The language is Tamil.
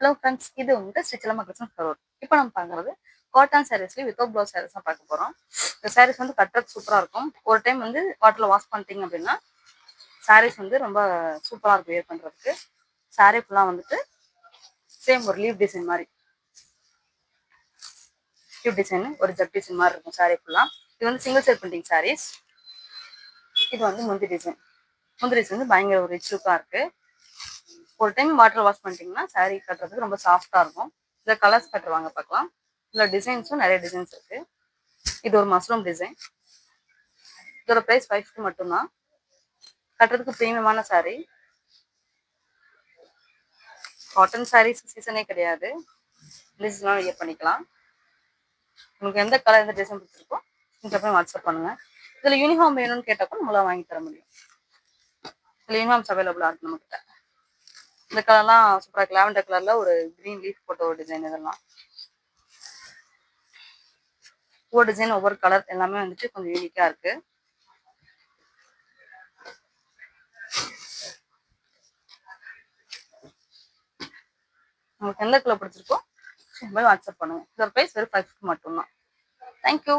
ஹலோ ஃப்ரெண்ட்ஸ், இது வந்து ஸ்ரீசைலம் கலெக்ஷன்ஸ் கரூர். இப்போ நம்ம பார்க்குறது காட்டன் சாரீஸ்லேயே வித்தவுட் ப்ளவுஸ் சாரீஸ் தான் பார்க்க போகிறோம். இந்த சாரீஸ் வந்து கட்டுறது சூப்பராக இருக்கும். ஒரு டைம் வந்து வாட்டரில் வாஷ் பண்ணிட்டீங்க அப்படின்னா சாரீஸ் வந்து ரொம்ப சூப்பராக இருக்கும் வேர் பண்ணுறதுக்கு. சாரீ ஃபுல்லாக வந்துட்டு சேம் ஒரு லீவ் டிசைன் மாதிரி, லீவ் டிசைன் ஒரு ஜப் டிசைன் மாதிரி இருக்கும் சாரீ ஃபுல்லாக. இது வந்து சிங்கிள் சைட் பிரிண்டிங் சாரீஸ். இது வந்து முந்தி டிசைன். முந்தி டிசைன் வந்து பயங்கர ஒரு ரிச் லுக்காக இருக்குது. ஒரு டைம் வாட்டர் வாஷ் பண்ணிட்டீங்கன்னா சாரீ கட்டுறதுக்கு ரொம்ப சாஃப்டாக இருக்கும். இதில் கலர்ஸ் கட்டுருவாங்க பார்க்கலாம். இதில் டிசைன்ஸும் நிறைய டிசைன்ஸ் இருக்குது. இது ஒரு மஷ்ரூம் டிசைன். இதோட ப்ரைஸ் 550 மட்டும்தான். கட்டுறதுக்கு ப்ரீமியமான சாரீ. காட்டன் சாரீஸ் சீசனே கிடையாது, இந்த சீசனாக வியர் பண்ணிக்கலாம். உங்களுக்கு எந்த கலர் எந்த டிசைன் பிடிச்சிருக்கோ இந்த போய் வாட்ஸ்அப் பண்ணுங்கள். இதில் யூனிஃபார்ம் வேணும்னு கேட்டப்போ நம்மளால் வாங்கி தர முடியும். இதில் யூனிஃபார்ம்ஸ் அவைலபிளாக இருக்குது நம்மக்கிட்ட. இந்த கலர்லாம் சூப்பராக இருக்குது. லாவெண்டர் கலரில் ஒரு க்ரீன் லீஃப் போட்ட ஒரு டிசைன். இதெல்லாம் ஒவ்வொரு டிசைன் ஒவ்வொரு கலர் எல்லாமே வந்துட்டு கொஞ்சம் யூனிக்காக இருக்குது. உங்களுக்கு எந்த கலர் பிடிச்சிருக்கோ போய் வாட்ஸ்அப் பண்ணுங்கள். இதோட ப்ரைஸ் வெறும் 550 மட்டும்தான். தேங்க்யூ.